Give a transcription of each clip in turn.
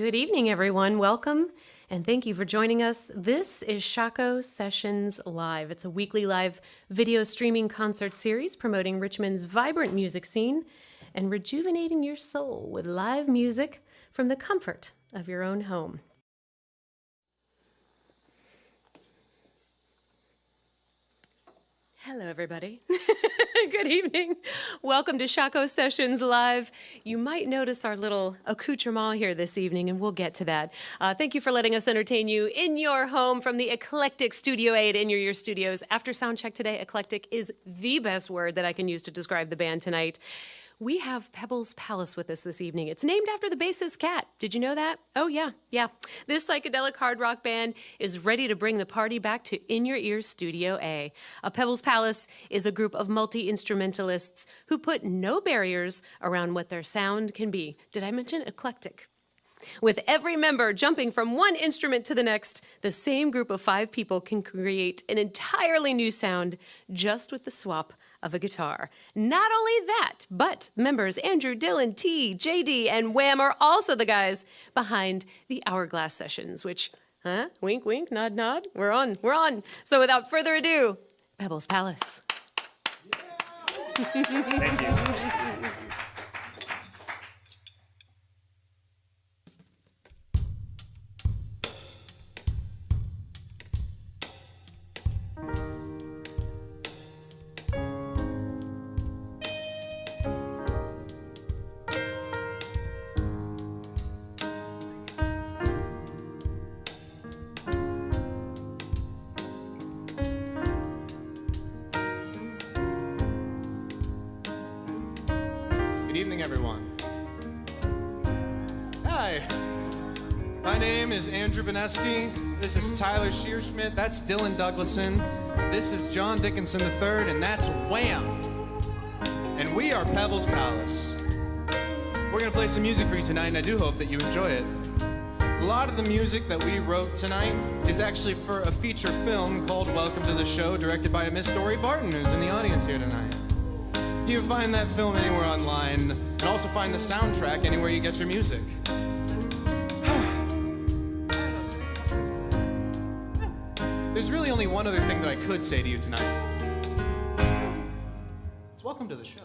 Good evening, everyone. Welcome, and thank you for joining us. This is Shockoe Sessions Live. It's a weekly live video streaming concert series promoting Richmond's vibrant music scene and rejuvenating your soul with live music from the comfort of your own home. Hello, everybody. Good evening. Welcome to Shockoe Sessions Live. You might notice our little accoutrement here this evening, and we'll get to that. Thank you for letting us entertain you in your home from the eclectic Studio 8 in your ear studios. After sound check today, eclectic is the best word that I can use to describe the band tonight. We have Pebbles Palace with us this evening. It's named after the bassist cat. Did you know that? Oh, yeah. This psychedelic hard rock band is ready to bring the party back to In Your Ear Studio A. Pebbles Palace is a group of multi-instrumentalists who put no barriers around what their sound can be. Did I mention eclectic? With every member jumping from one instrument to the next, the same group of 5 people can create an entirely new sound just with the swap of a guitar. Not only that, but members Andrew, Dillon, T, JD, and Wam are also the guys behind the Hourglass Sessions, which, wink, wink, nod, nod, we're on. So without further ado, Pebbles Palace. Yeah. Thank you. Good evening, everyone. Hi, my name is Andrew Bonieskie. This is T Scheerschmidt. That's Dillon Douglasson. This is JD Dickenson III, and that's Wam. And we are Pebbles Palace. We're gonna play some music for you tonight, and I do hope that you enjoy it. A lot of the music that we wrote tonight is actually for a feature film called Welcome to the Show, directed by Miss Dory Barton, who's in the audience here tonight. You can find that film anywhere online, and also find the soundtrack anywhere you get your music. There's really only one other thing that I could say to you tonight. It's welcome to the show.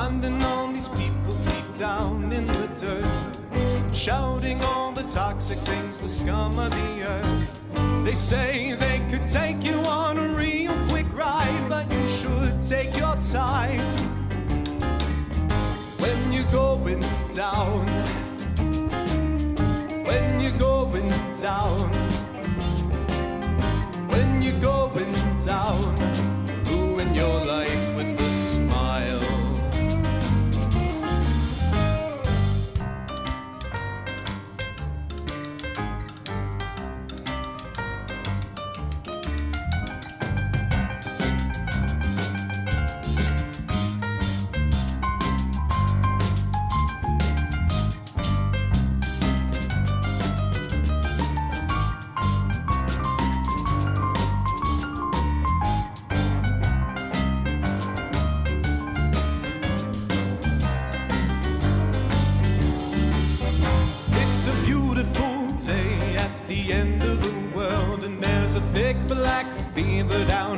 Grinding on these people deep down in the dirt, shouting all the toxic things, the scum of the earth. They say they could take you on a real quick ride, but you should take your time when you're going down. When you're going down. When you're going down. Ruin your life with a smile.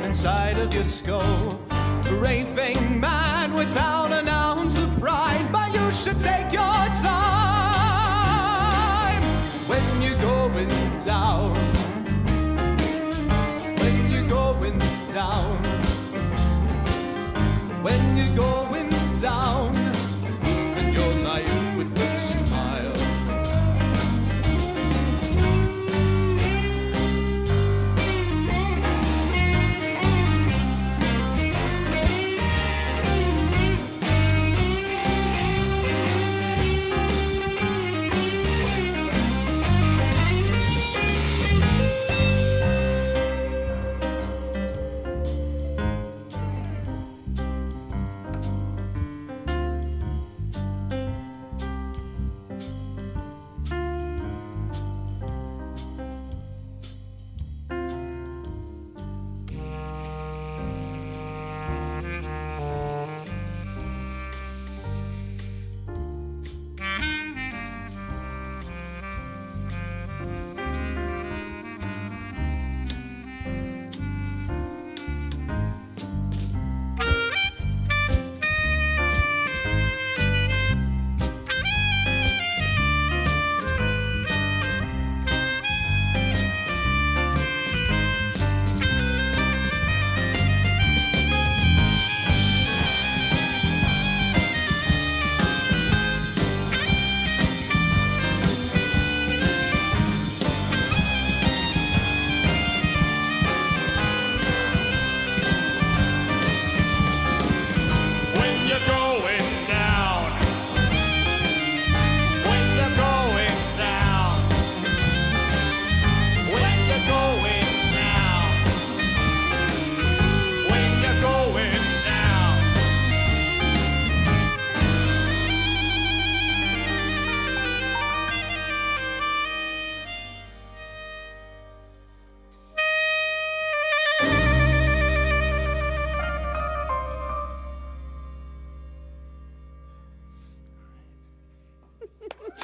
Inside of your skull, raving mad without an ounce of pride, but you should take your time when you're going down. When you're going down. When you're going down. Ruin your life with a smile.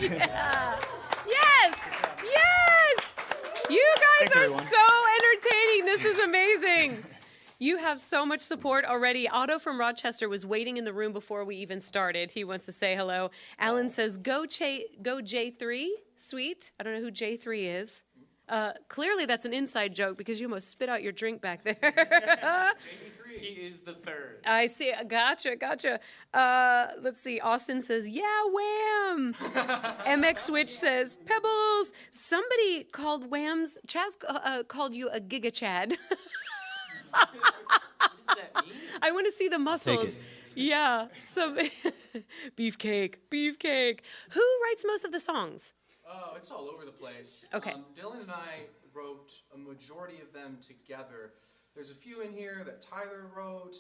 Yeah. Yes! Yes! You guys Thanks, are everyone. so entertaining. This is amazing. You have so much support already. Otto from Rochester was waiting in the room before we even started. He wants to say hello. Alan says, go J3, sweet. I don't know who J3 is. Clearly that's an inside joke because you almost spit out your drink back there. He is the third. I see. Gotcha. Let's see. Austin says, yeah, Wham. MX Switch says, Pebbles. Somebody called Wham's, Chaz called you a Giga Chad. What does that mean? I want to see the muscles. Yeah. Some beefcake. Who writes most of the songs? Oh, it's all over the place. Okay. Dillon and I wrote a majority of them together. There's a few in here that Tyler wrote.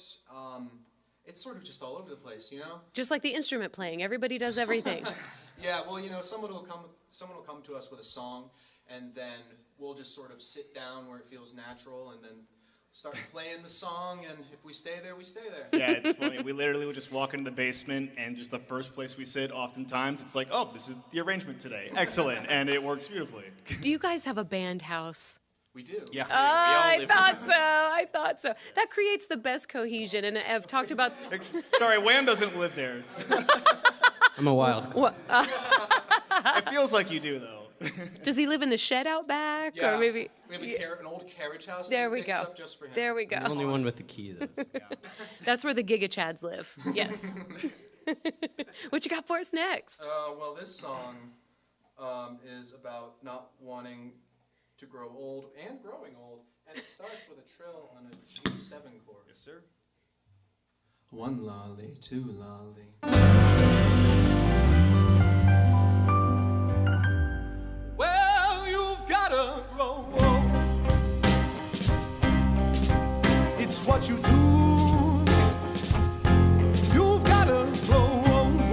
It's sort of just all over the place, you know? Just like the instrument playing. Everybody does everything. Yeah, well, you know, someone will come to us with a song, and then we'll just sort of sit down where it feels natural, and then start playing the song, and if we stay there, we stay there. Yeah, it's funny. We literally would just walk into the basement, and just the first place we sit, oftentimes, it's like, oh, this is the arrangement today. Excellent, and it works beautifully. Do you guys have a band house? We do. Yeah. I thought so. That creates the best cohesion, and I've talked about... Sorry, Wham doesn't live there. I'm a wild card. What, It feels like you do, though. does he live in the shed out back? Yeah. Or maybe... We have an old carriage house There that we fixed go. up just for him. There we go. I'm the only one with the key, though. That's where the Gigachads live. Yes. What you got for us next? Well, this song is about not wanting to grow old and growing old, and it starts with a trill on a G7 chord. Yes, sir. One lolly, two lolly. Well, you've gotta grow old. It's what you do. You've gotta grow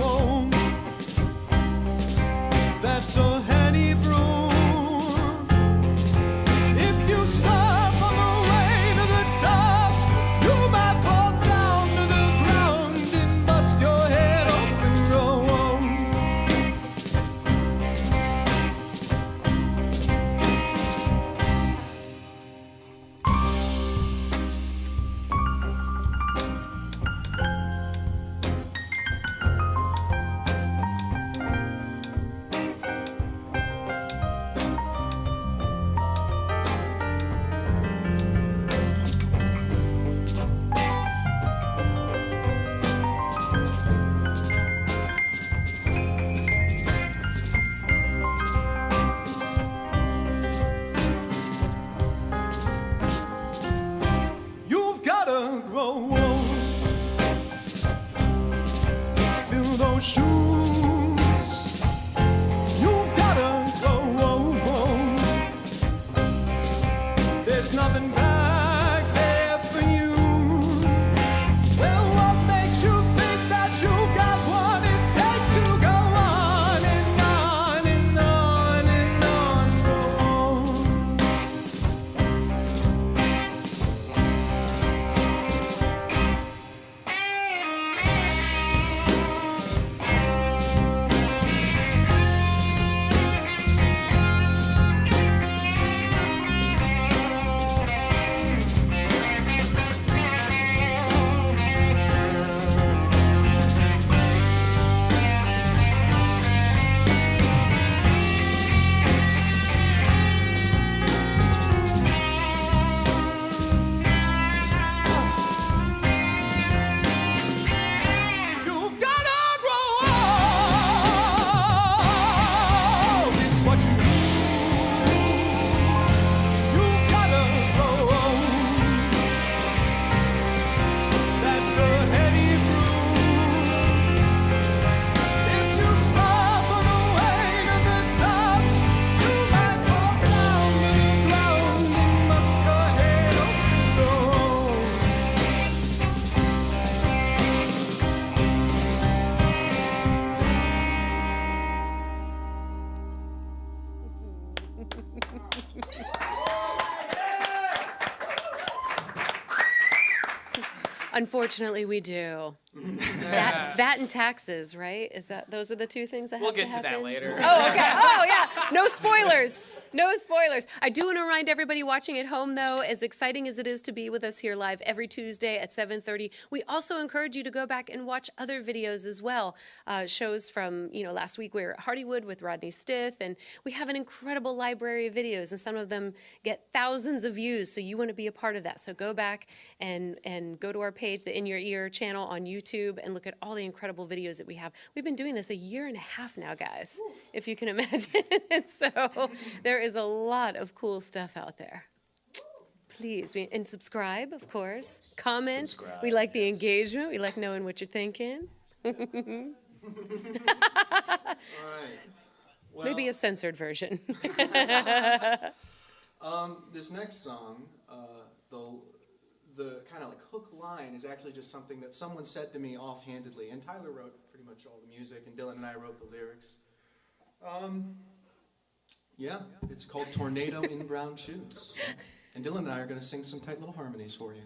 old. That's a handy brew. If you stop on the way to the top, you might fall down to the ground and bust your head open. Grow old. You've gotta grow old. Fill those shoes. You've gotta grow old. There's nothing back there for you. Well, what makes you think that you've got what it takes to go on and on and on and on? Grow old. You've gotta grow old. It's what you do. You've gotta grow old. That's a heady brew. If you stop on the way to the top, you might fall down to the ground and bust your head open. Unfortunately, we do. That and taxes, right? Those are the two things that We'll have to get to that happen? later. Oh, okay. Oh, yeah. No spoilers. No spoilers. I do want to remind everybody watching at home, though, as exciting as it is to be with us here live every Tuesday at 7:30, we also encourage you to go back and watch other videos as well. Shows from, last week we were at Hardywood with Rodney Stith, and we have an incredible library of videos, and some of them get thousands of views, so you want to be a part of that. So go back and go to our page, the In Your Ear channel on YouTube, and look at all the incredible videos that we have. We've been doing this a year and a half now, guys, if you can imagine. So there is a lot of cool stuff out there. Please, and subscribe, of course. Comment. We like the engagement. We like knowing what you're thinking. All right. Well, Maybe a censored version. This next song, the kind of like hook line is actually just something that someone said to me offhandedly, and Tyler wrote pretty much all the music, and Dillon and I wrote the lyrics. Yeah, it's called Tornado in Brown Shoes. And Dillon and I are going to sing some tight little harmonies for you.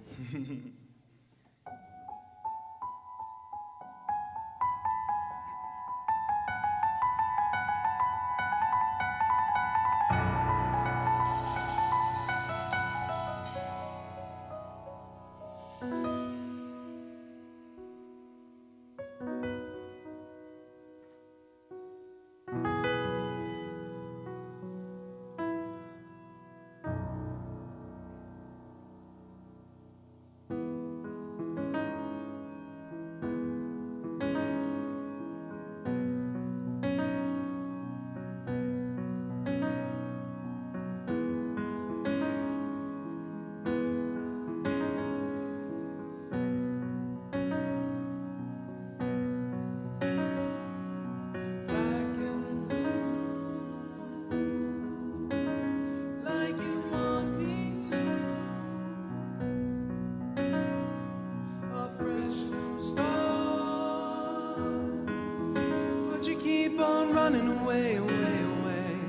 keep on running away, away, away.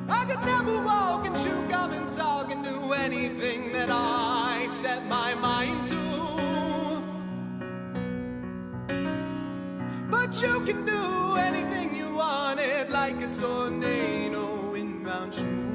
I could never walk and chew gum and talk and do anything that I set my mind to. But you can do anything you wanted, like a tornado in round shoes.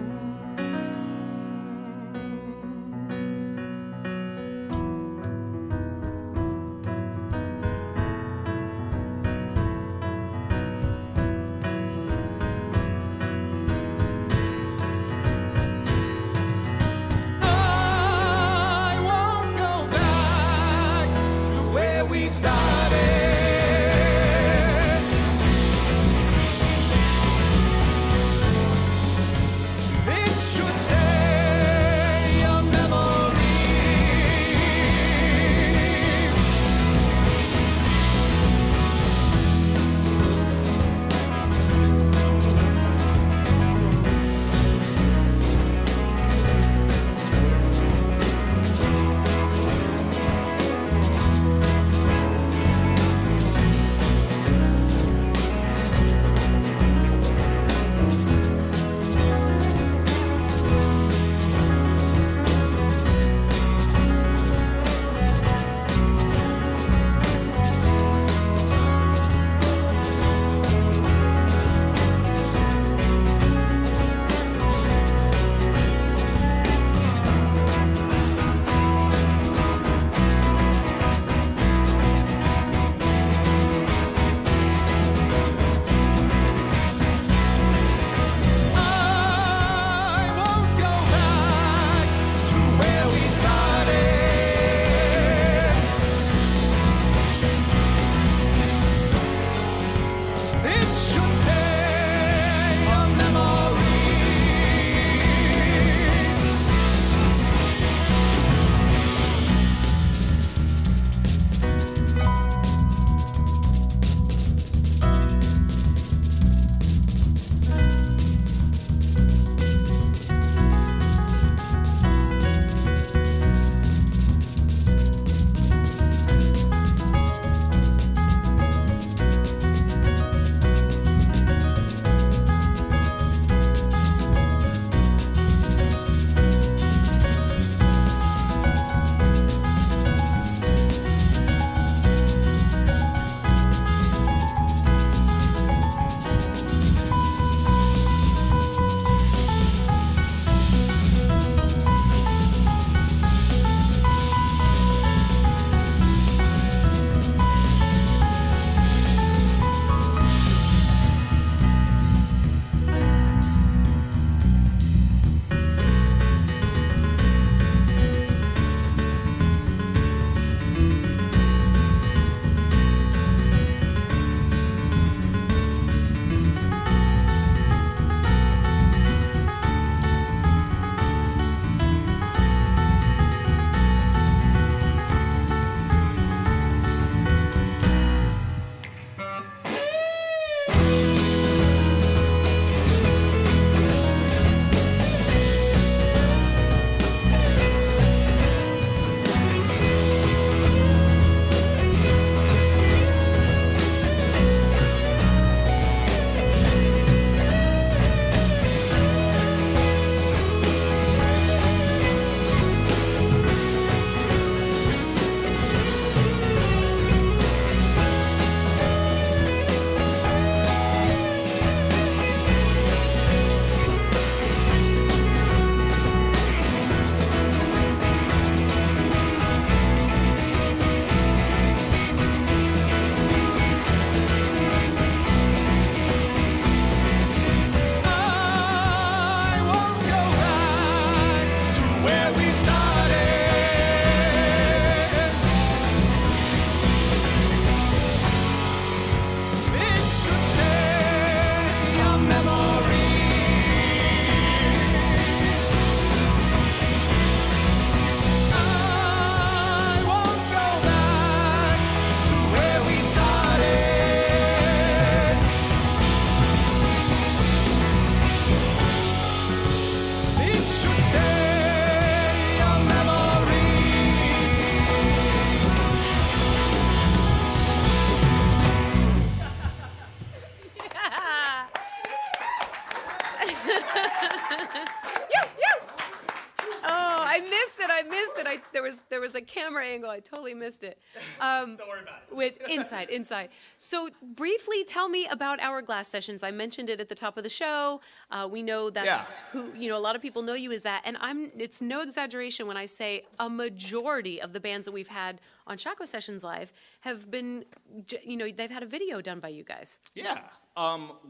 was a camera angle. I totally missed it. Don't worry about it. With inside. So briefly, tell me about Hourglass Sessions. I mentioned it at the top of the show. We know that's who, a lot of people know you as that. And it's no exaggeration when I say a majority of the bands that we've had on Shockoe Sessions Live have been, they've had a video done by you guys. Yeah.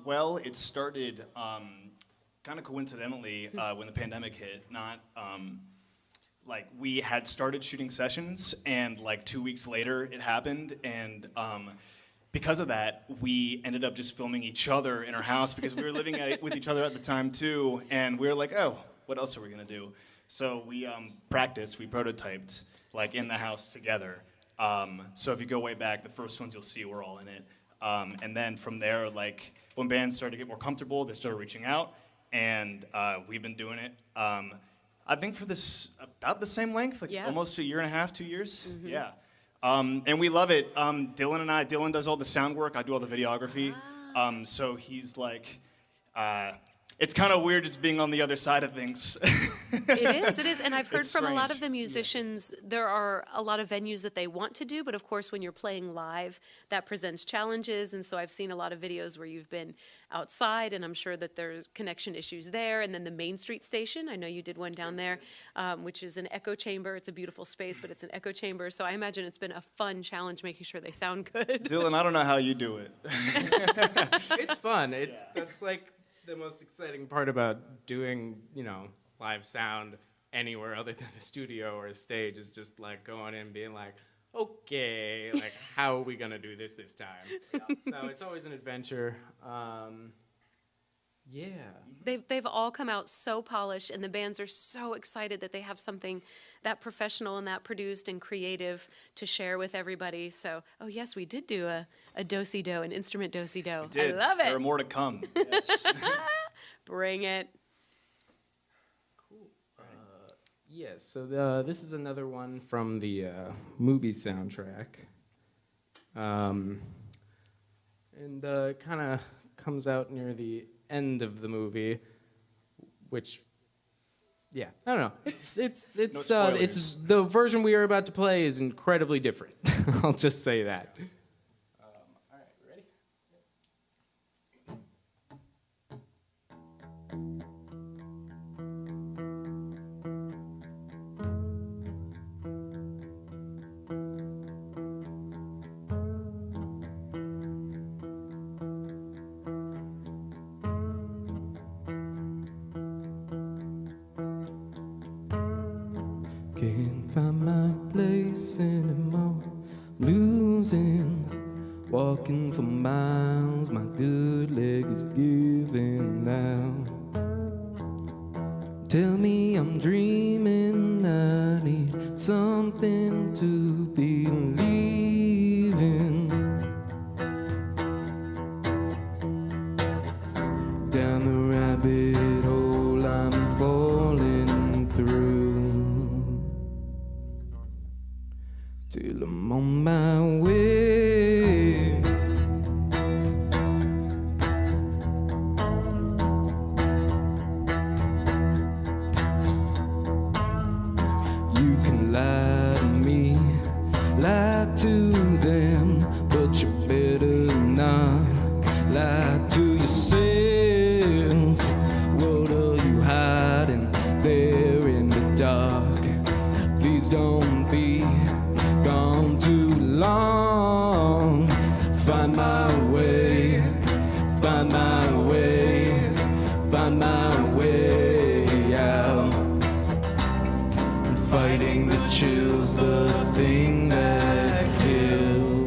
Well, it started kind of coincidentally when the pandemic hit. We had started shooting sessions, and 2 weeks later it happened, and because of that, we ended up just filming each other in our house because we were living with each other at the time too, and we were like, oh, what else are we gonna do? So we practiced, we prototyped in the house together. So if you go way back, the first ones you'll see we're all in it. And then from there, when bands started to get more comfortable, they started reaching out, and we've been doing it. I think for this about the same length, almost a year and a half, 2 years. Mm-hmm. Yeah. And we love it. Dillon does all the sound work. I do all the videography. So he's it's kind of weird just being on the other side of things. It is. And I've heard from a lot of the musicians, there are a lot of venues that they want to do, but of course when you're playing live, that presents challenges. And so I've seen a lot of videos where you've been outside, and I'm sure that there's connection issues there. And then the Main Street station, I know you did one down there, which is an echo chamber. It's a beautiful space, but it's an echo chamber. So I imagine it's been a fun challenge making sure they sound good. Dillon, I don't know how you do it. It's fun. That's the most exciting part about doing, live sound anywhere other than a studio or a stage is just going in and being okay, how are we gonna do this time? Yeah. So it's always an adventure. Yeah. They've all come out so polished, and the bands are so excited that they have something that professional and that produced and creative to share with everybody. So, oh yes, we did do a do-si-do, an instrument do-si-do. I love it. There are more to come. Yes. Bring it. Cool. Yes, so this is another one from the movie soundtrack. And kind of comes out near the end of the movie, which, I don't know. It's the version we are about to play is incredibly different. I'll just say that. All right, ready? Can't find my place anymore, losing, walking for miles, my good leg is giving now. Tell me I'm dreaming, I need something to believe in. Down the rabbit hole I'm falling through, till I'm on my way. You can lie to me, lie to them, but you better not lie to yourself. What are you hiding there in the dark? Please don't be gone too long. Find my way, find my way, find my way out. And fighting the chills, the thing that kills.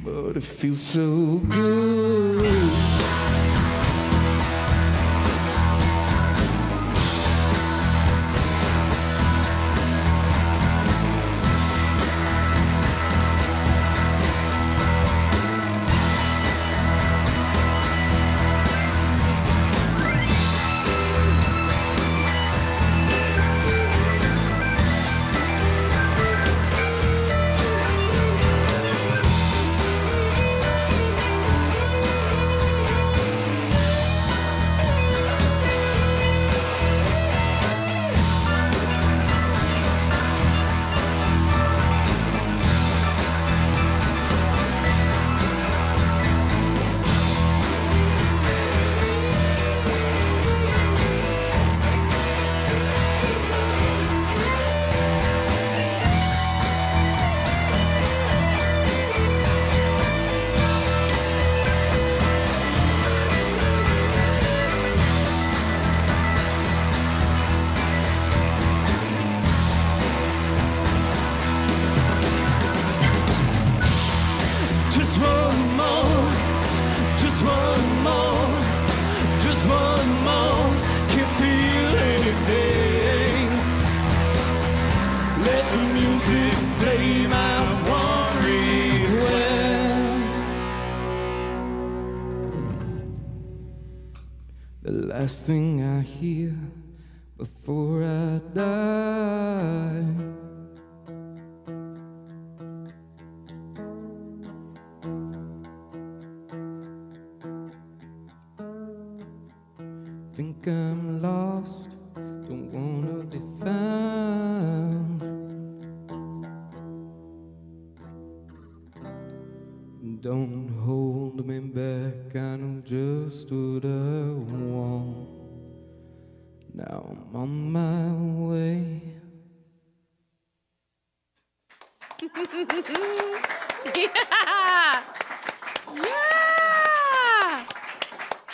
But it feels so good. Let the music play my one request. The last thing I hear before I die, think I'm lost, don't wanna be found. Don't hold me back, I know just what I want. Now I'm on my way. Yeah! Yeah!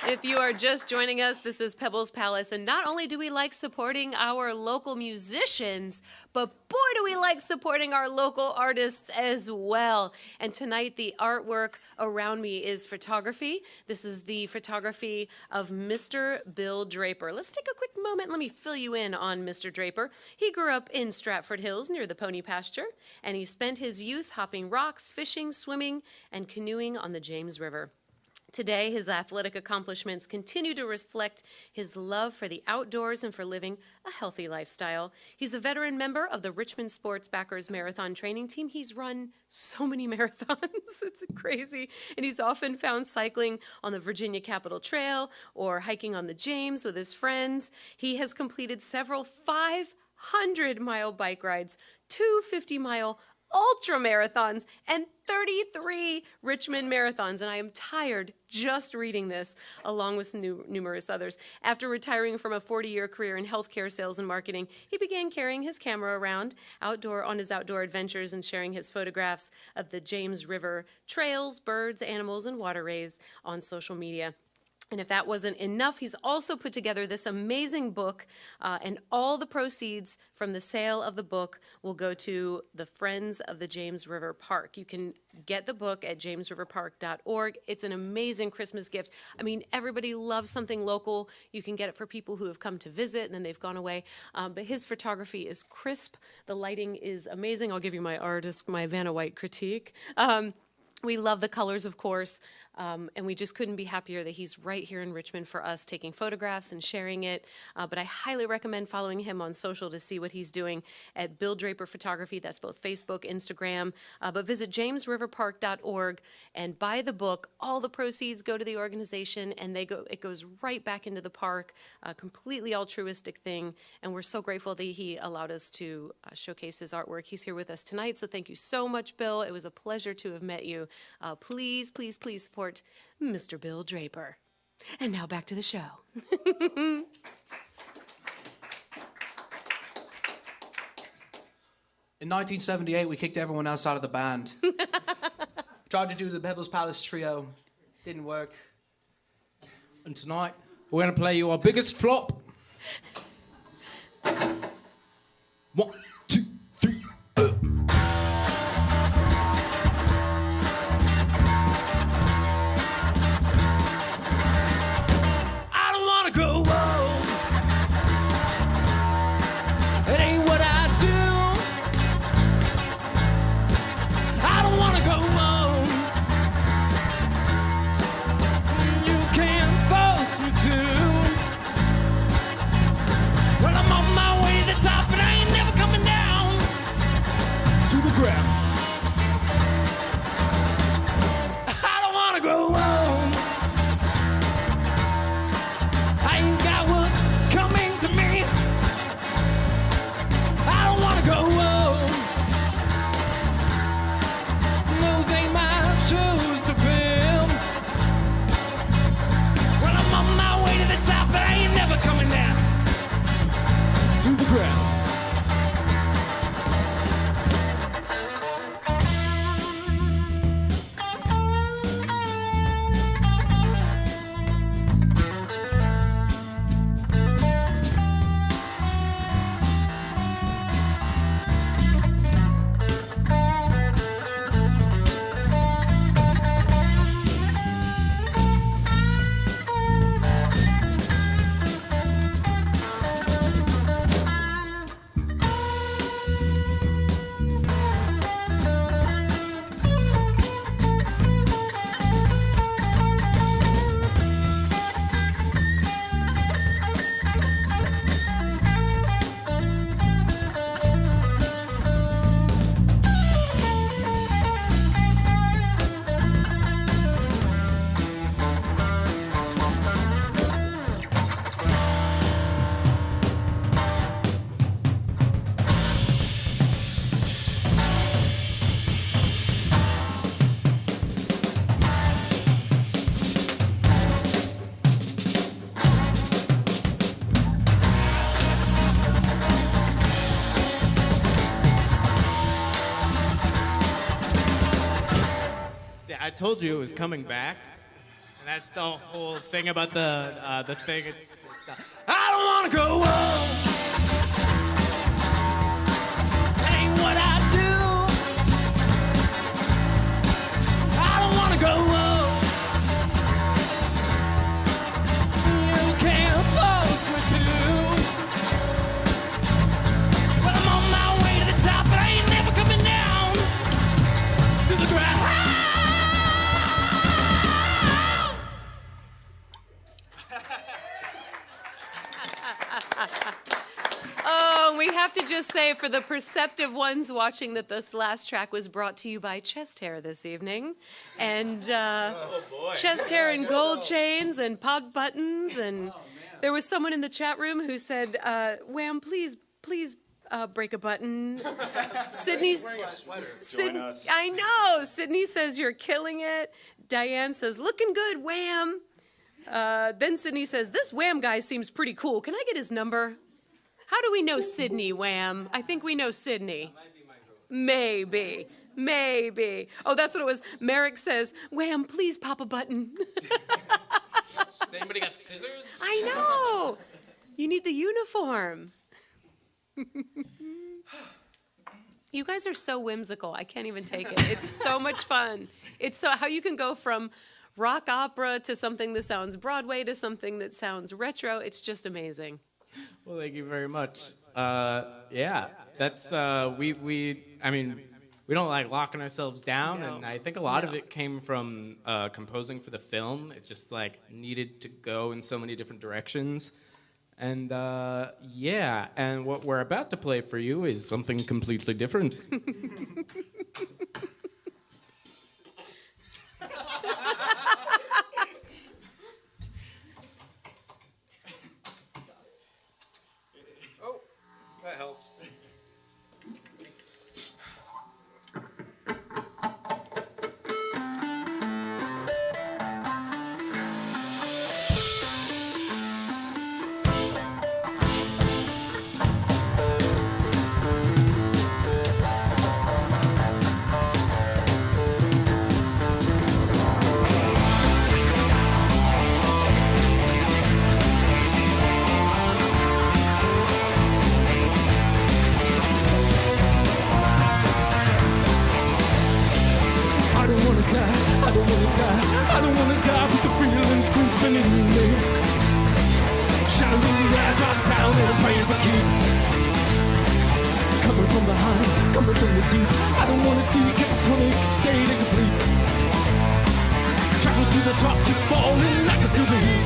If you are just joining us, this is Pebbles Palace, and not only do we like supporting our local musicians, but boy, do we like supporting our local artists as well. And tonight, the artwork around me is photography. This is the photography of Mr. Bill Draper. Let's take a quick moment. Let me fill you in on Mr. Draper. He grew up in Stratford Hills near the pony pasture, and he spent his youth hopping rocks, fishing, swimming, and canoeing on the James River. Today, his athletic accomplishments continue to reflect his love for the outdoors and for living a healthy lifestyle. He's a veteran member of the Richmond Sports Backers Marathon Training Team. He's run so many marathons, it's crazy. And he's often found cycling on the Virginia Capitol Trail or hiking on the James with his friends. He has completed several 500-mile bike rides, 2 50-mile ultra marathons, and 33 Richmond marathons, and I am tired just reading this, along with numerous others. After retiring from a 40-year career in healthcare sales and marketing, he began carrying his camera around on his outdoor adventures and sharing his photographs of the James River trails, birds, animals, and waterways on social media. And if that wasn't enough, he's also put together this amazing book, and all the proceeds from the sale of the book will go to the Friends of the James River Park. You can get the book at jamesriverpark.org. It's an amazing Christmas gift. I mean, everybody loves something local. You can get it for people who have come to visit and then they've gone away. But his photography is crisp. The lighting is amazing. I'll give you my Vanna White critique. We love the colors, of course, and we just couldn't be happier that he's right here in Richmond for us, taking photographs and sharing it. But I highly recommend following him on social to see what he's doing at Bill Draper Photography. That's both Facebook, Instagram. But visit jamesriverpark.org and buy the book. All the proceeds go to the organization, and it goes right back into the park. A completely altruistic thing, and we're so grateful that he allowed us to showcase his artwork. He's here with us tonight, so thank you so much, Bill. It was a pleasure to have met you. Please, please, please support Mr. Bill Draper. And now back to the show. In 1978, we kicked everyone else out of the band. Tried to do the Pebbles Palace trio. Didn't work. And tonight, we're going to play you our biggest flop. 1, 2, 3. I don't want to go home. It ain't what I do. I don't want to go home. You can't force me to. Well, I'm on my way to the top, but I ain't never coming down to the ground. I don't want to go home. I ain't got what's coming to me. I don't want to go home. Those ain't my shoes to fill. Well, I'm on my way to the top, but I ain't never coming down to the ground. I told you it was coming back, and that's the whole thing about the thing. It's I don't want to go home. Ain't what I do. I don't want to go home. You can't force me to. But I'm on my way to the top, but I ain't never coming down to the ground. Oh, we have to just say for the perceptive ones watching that this last track was brought to you by chest hair this evening. And chest hair and gold chains and pod buttons. And there was someone in the chat room who said, Wham, please break a button. Sydney's Wearing a sweater. Join us. I know. Sydney says you're killing it. Diane says, looking good, Wham. Then Sydney says, this Wham guy seems pretty cool. Can I get his number? How do we know Sydney, Wham? I think we know Sydney. Maybe. Oh, that's what it was. Merrick says, Wham, please pop a button. Has anybody got scissors? I know. You need the uniform. You guys are so whimsical. I can't even take it. It's so much fun. It's so how you can go from rock opera to something that sounds Broadway to something that sounds retro. It's just amazing. Well, thank you very much. Yeah, that's we. I mean, we don't like locking ourselves down, No. and I think a lot of it came from composing for the film. It just like needed to go in so many different directions, and yeah. And what we're about to play for you is something completely different. That helps. I don't wanna die with the feelings creeping in me. Shouting I drop down and I'm praying for keeps. Coming from behind, coming from the deep. I don't wanna see you get to tonic state incomplete. Travel to the top, keep falling, I can feel the heat.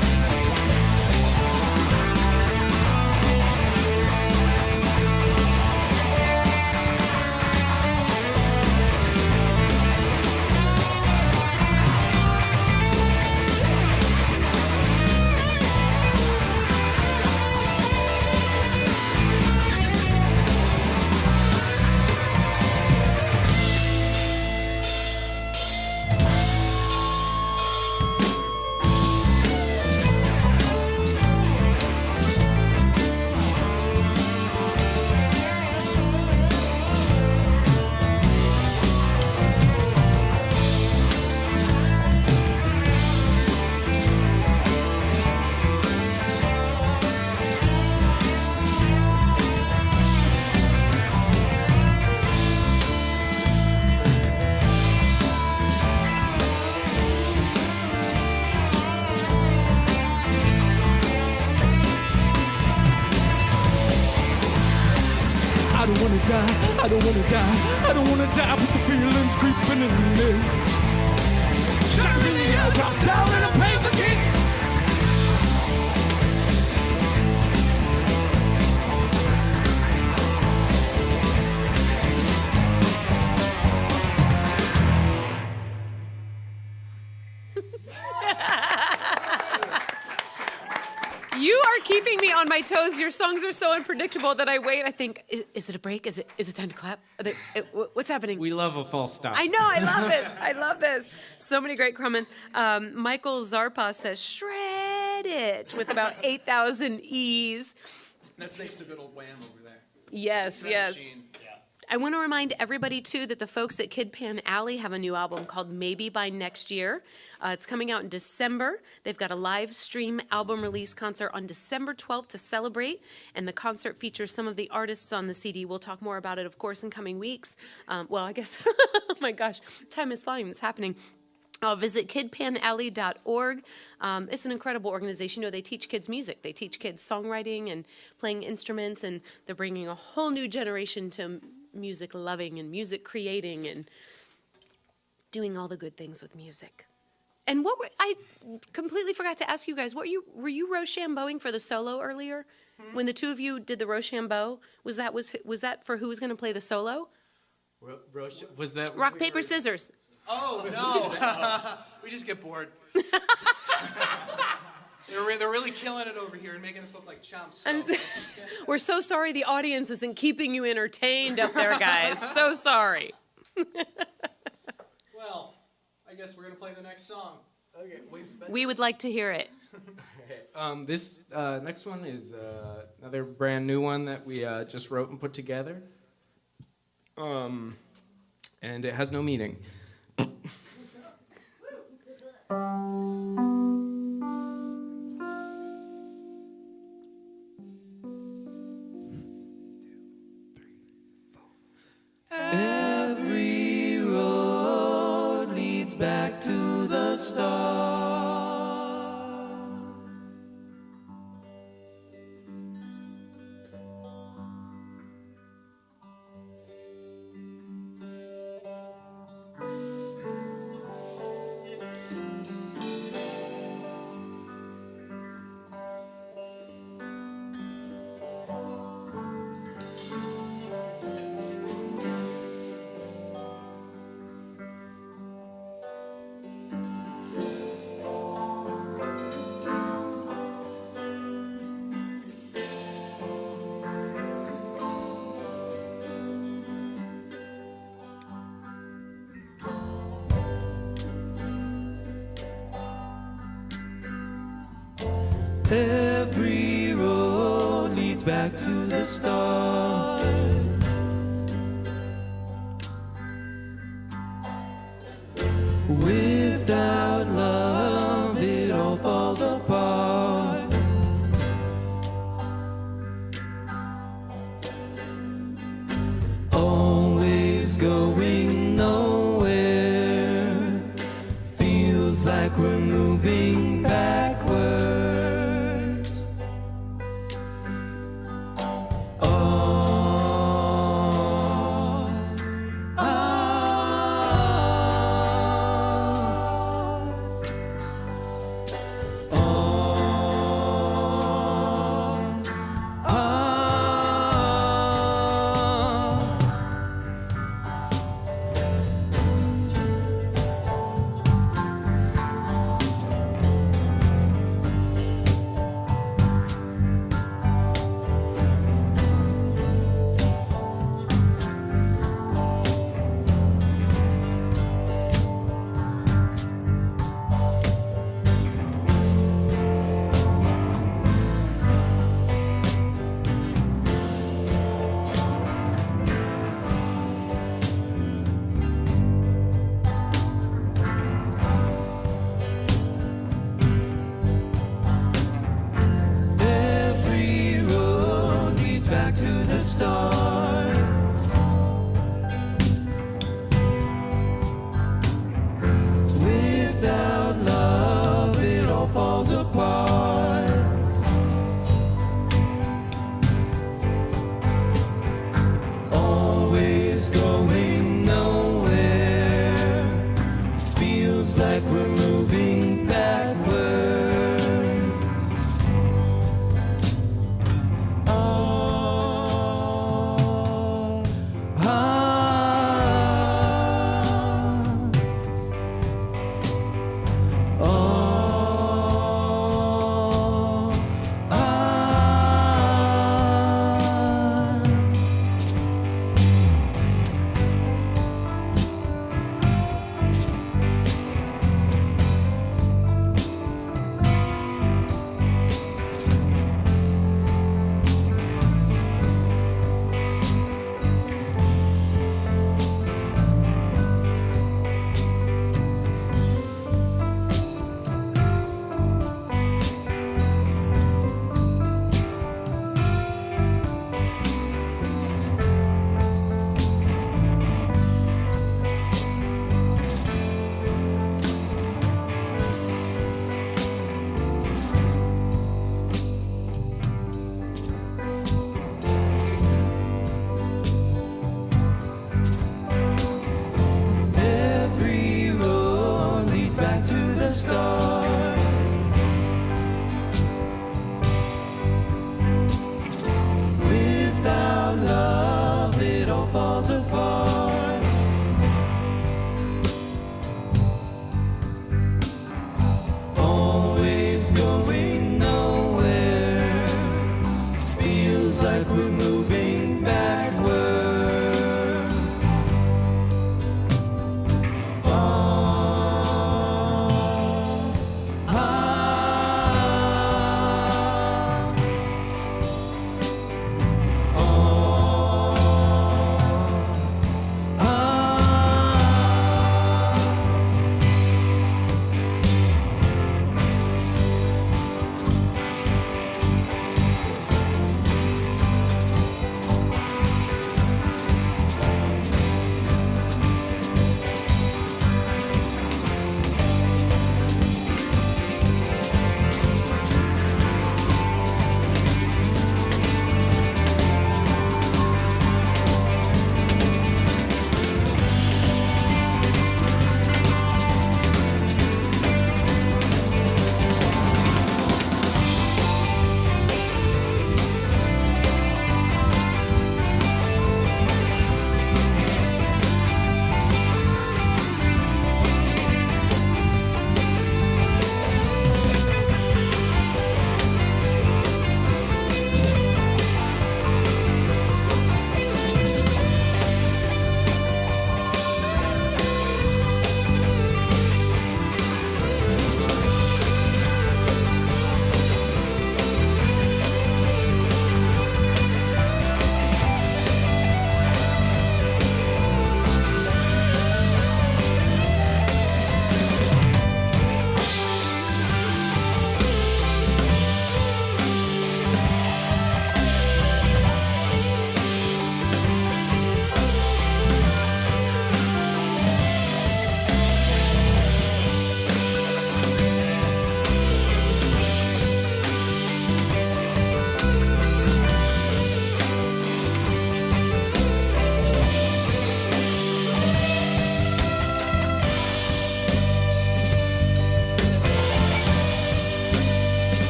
I don't wanna die, I don't wanna die with the feelings creeping in me. Shot in the air, drop down and I pay for kicks. You are keeping me on my toes. Your songs are so unpredictable that I wait. I think, is it a break? Is it time to clap? What's happening? We love a false stop. I know. I love this. I love this. So many great comments. Michael Zarpa says, shred it, with about 8,000 E's. That's next to good old Wham over there. Yes, That yes. machine. I want to remind everybody, too, that the folks at Kid Pan Alley have a new album called Maybe by Next Year. It's coming out in December. They've got a live stream album release concert on December 12th to celebrate, and the concert features some of the artists on the CD. We'll talk more about it, of course, in coming weeks. Well, I guess, oh my gosh, time is flying. It's happening. Visit kidpanalley.org. It's an incredible organization. You know, they teach kids music. They teach kids songwriting and playing instruments, and they're bringing a whole new generation to music loving and music creating and doing all the good things with music. And I completely forgot to ask you guys, were you Rochambeauing for the solo earlier? When the two of you did the Rochambeau, was that for who was going to play the solo? Was that Rock, paper, scissors. Oh, no. We just get bored. They're really killing it over here and making us look like chumps. So. We're so sorry the audience isn't keeping you entertained up there, guys. So sorry. Well, I guess we're going to play the next song. Okay, wait. We would like to hear it. Okay. This next one is another brand new one that we just wrote and put together. And it has no meaning. Every road leads back to the start. Every road leads back to the start. Without love, it all falls apart. Always going nowhere. Feels like we're moving backwards. Start. Without love, it all falls apart. Always going nowhere. Feels like we're moving backwards. Oh.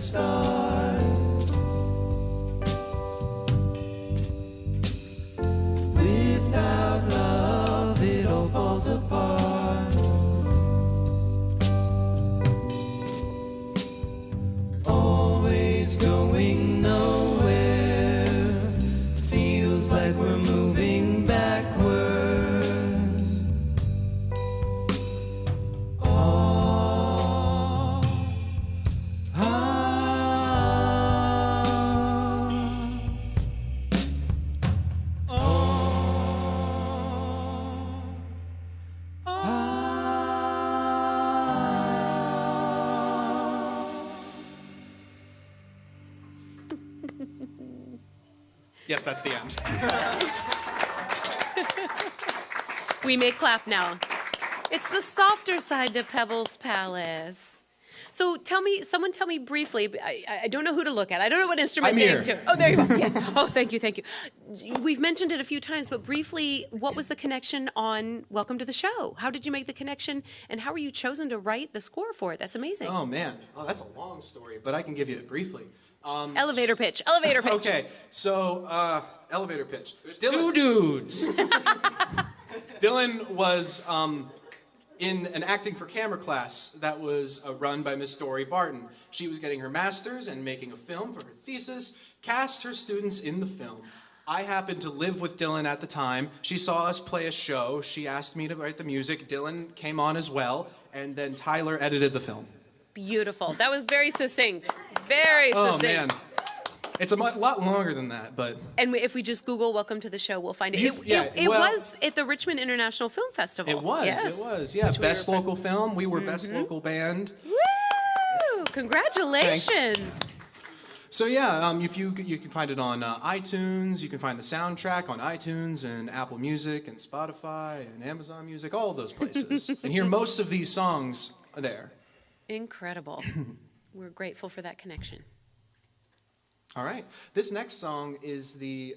start. Without love, it all falls apart. Always going nowhere. Feels like we're moving backwards. Yes, that's the end. We may clap now. It's the softer side to Pebbles Palace. So someone tell me briefly, I don't know who to look at. I don't know what instrument I'm to here. aim to. Oh, there you go. Yes. Oh, thank you. We've mentioned it a few times, but briefly, what was the connection on Welcome to the Show? How did you make the connection, and how were you chosen to write the score for it? That's amazing. Oh, man. Oh, that's a long story, but I can give you it briefly. Elevator pitch. Okay, so elevator pitch. Two dudes. Dillon was in an acting for camera class that was run by Miss Dory Barton. She was getting her master's and making a film for her thesis, cast her students in the film. I happened to live with Dillon at the time. She saw us play a show. She asked me to write the music. Dillon came on as well, and then Tyler edited the film. Beautiful. That was very succinct. Very Oh, succinct. man. It's a lot longer than that, but... And if we just Google Welcome to the Show, we'll find it. You- It well- was at the Richmond International Film Festival. It was, Yes. yeah. Which we Best were- local film. We were best local band. Woo! Congratulations. So yeah, if you can find it on iTunes. You can find the soundtrack on iTunes and Apple Music and Spotify and Amazon Music, all of those places, and hear most of these songs there. Incredible. We're grateful for that connection. All right, this next song is the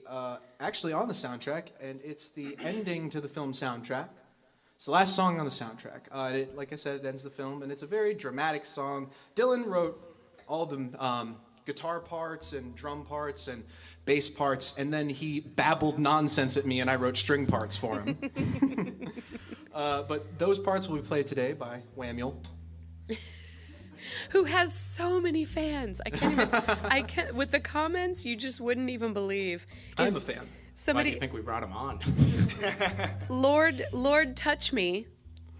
actually on the soundtrack, and it's the ending to the film soundtrack. It's the last song on the soundtrack. Like I said, it ends the film, and it's a very dramatic song. Dillon wrote all the guitar parts and drum parts and bass parts, and then he babbled nonsense at me, and I wrote string parts for him. But those parts will be played today by Wam Meyers. Who has so many fans. I can't with the comments, you just wouldn't even believe. I'm a fan. Why do Somebody, you think we brought him on? Lord Touch Me,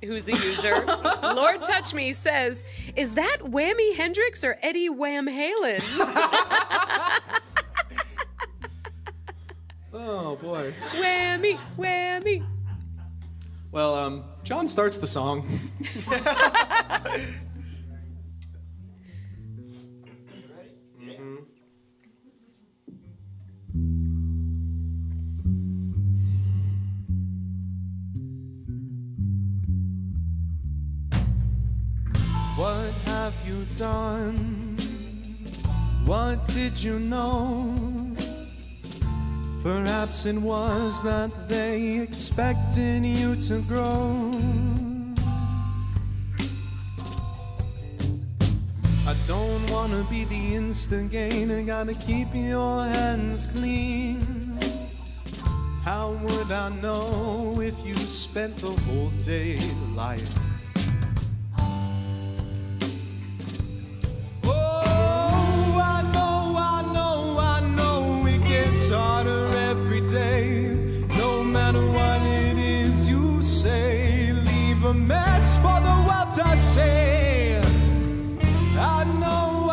who's a user, Lord Touch Me says, is that Whammy Hendrix or Eddie Wham Halen? Oh boy. Whammy, whammy. Well, John starts the song. What have you done? What did you know? Perhaps it was that they expected you to grow. I don't wanna be the instigator, gotta keep your hands clean. How would I know if you spent the whole day lying? Harder every day, no matter what it is you say, leave a mess for the world to see. I know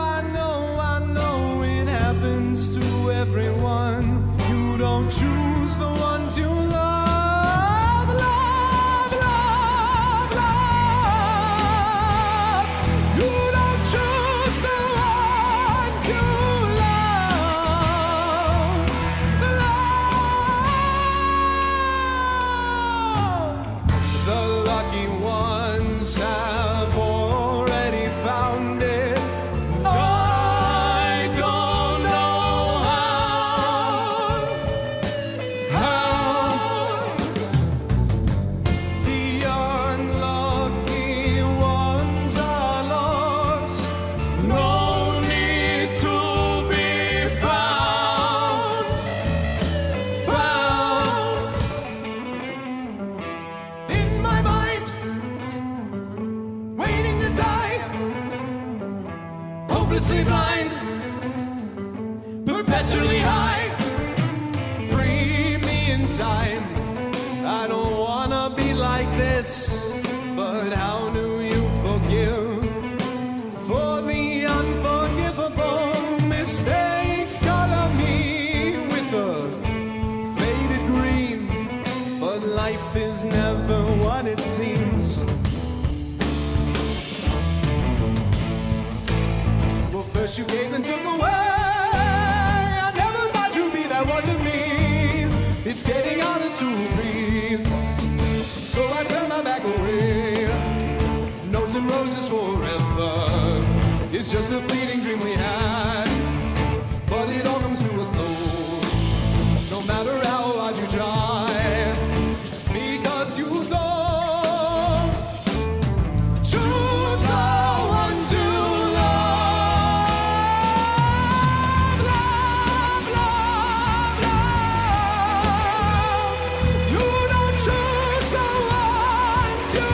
it happens to everyone. You don't choose the ones you love, love, love, love. You don't choose the ones you have already found it. I don't know how. mostly blind, perpetually high. Free me in time. I don't wanna be like this, but how do you forgive for the unforgivable mistakes? Color me with a faded green, but life is never what it seems. Well, first you gave and took away. I never thought you'd be that one to me. It's getting harder to breathe, so I turn my back away. Nose and roses forever. It's just a fleeting dream we had, but it all comes to a close, no matter how hard you try, because you don't choose someone to love, love, love, love. You don't choose someone to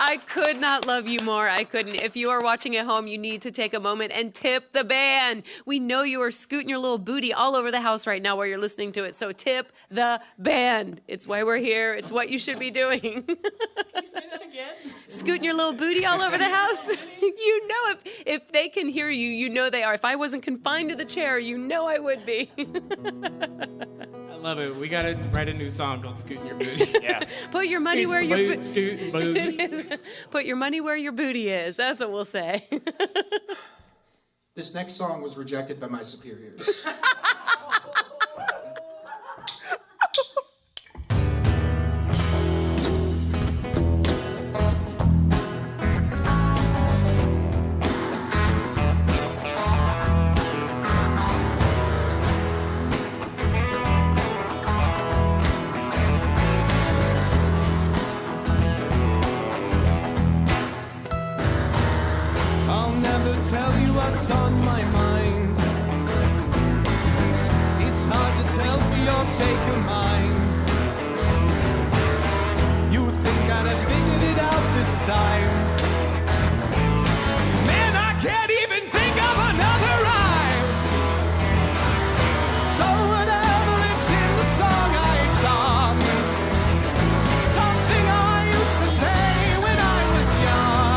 I could not love you more. I couldn't. If you are watching at home, you need to take a moment and tip the band. We know you are scooting your little booty all over the house right now while you're listening to it. So tip the band. It's why we're here. It's what you should be doing. Can you say that again? Scooting your little booty all over the house. You know, if they can hear you, you know they are. If I wasn't confined to the chair, you know I would be. I love it. We gotta write a new song called "Scootin' Your Booty." Yeah. Put your money where your Scootin' Booty. Put your money where your booty is. That's what we'll say. This next song was rejected by my superiors. Tell you what's on my mind. It's hard to tell for your sake of mine. You think I'd have figured it out this time. Man, I can't even think of another rhyme. So whatever it's in the song I sung, something I used to say when I was young.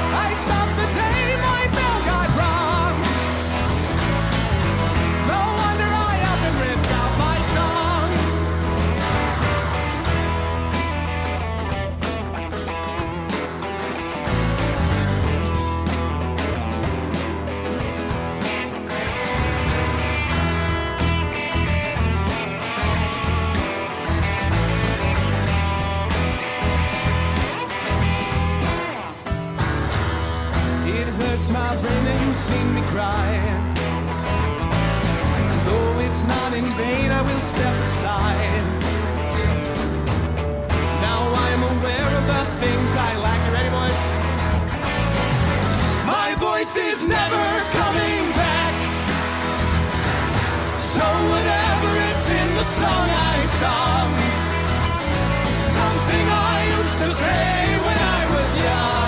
I stopped the day my bell got rung. No wonder I up and ripped out my tongue. It hurts my brain that you've seen me cry. And though it's not in vain, I will step aside. Now I'm aware of the things I lack. You ready, boys? My voice is never coming back. So whatever it's in the song I sung, something I used to say when I was young.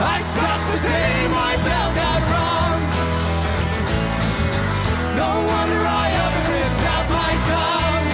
I stopped the day my bell got rung. No wonder I up and ripped out my tongue.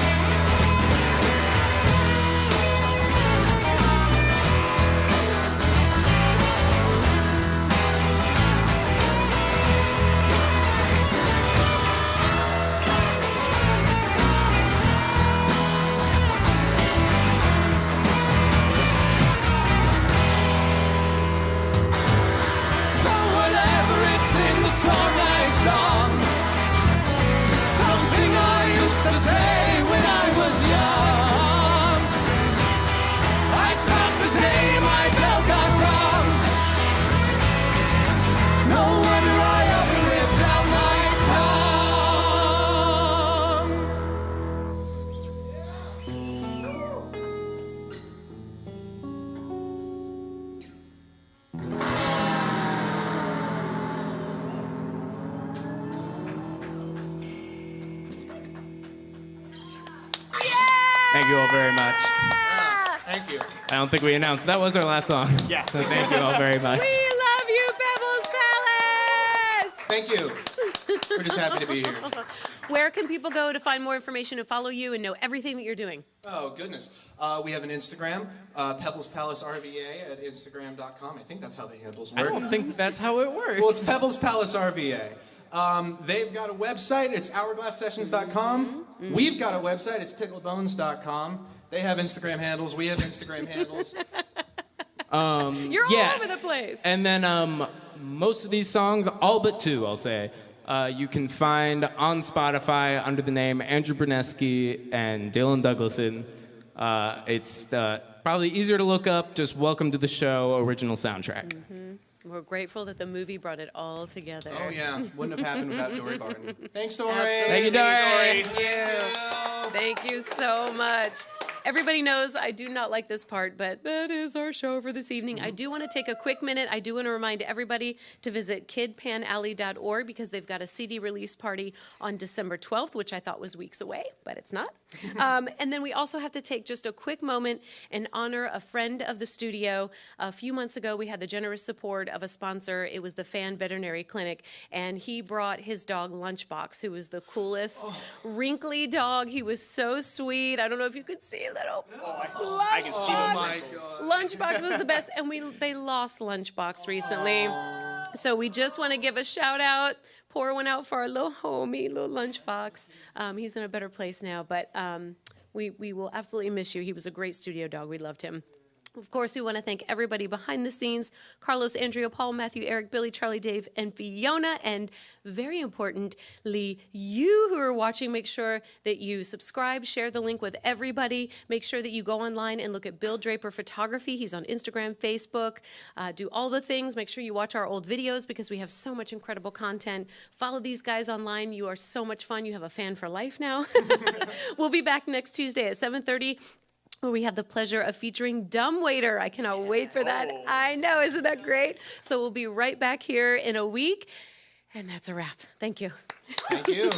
Thank you all very much. Thank you. I don't think we announced that was our last song. Yeah. So thank you all very much. We love you, Pebbles Palace! Thank you. We're just happy to be here. Where can people go to find more information, to follow you, and know everything that you're doing? Oh, goodness. We have an Instagram, Pebbles Palace RVA at Instagram.com. I think that's how the handles I work. don't think that's how it works. Well, it's Pebbles Palace RVA. They've got a website. It's hourglasssessions.com. We've got a website. It's picklebones.com. They have Instagram handles. We have Instagram handles. You're all over the place. And then most of these songs, all but two, I'll say, you can find on Spotify under the name Andrew Bonieskie and Dillon Douglasson. It's probably easier to look up. Just Welcome to the Show original soundtrack. We're grateful that the movie brought it all together. Oh, yeah. Wouldn't have happened without Dory Barton. Thanks, Dory. Thank you, Dory. Thank you. Thank you so much. Everybody knows I do not like this part, but that is our show for this evening. I do want to take a quick minute. I do want to remind everybody to visit kidpanalley.org because they've got a CD release party on December 12th, which I thought was weeks away, but it's not. And then we also have to take just a quick moment and honor a friend of the studio. A few months ago, we had the generous support of a sponsor. It was the Fan Veterinary Clinic, and he brought his dog Lunchbox, who was the coolest, wrinkly dog. He was so sweet. I don't know if you could see little I can see Oh, them. my God. Lunchbox was the best, and they lost Lunchbox recently. So we just want to give a shout out, pour one out for our little homie, little Lunchbox. He's in a better place now, but we will absolutely miss you. He was a great studio dog. We loved him. Of course, we want to thank everybody behind the scenes, Carlos, Andrea, Paul, Matthew, Eric, Billy, Charlie, Dave, and Fiona. And very importantly, you who are watching, make sure that you subscribe, share the link with everybody. Make sure that you go online and look at Bill Draper Photography. He's on Instagram, Facebook. Do all the things. Make sure you watch our old videos because we have so much incredible content. Follow these guys online. You are so much fun. You have a fan for life now. We'll be back next Tuesday at 7:30. where we have the pleasure of featuring Dumbwaiter. I cannot wait for that. I know, isn't that great? So we'll be right back here in a week, and that's a wrap. Thank you. Thank you.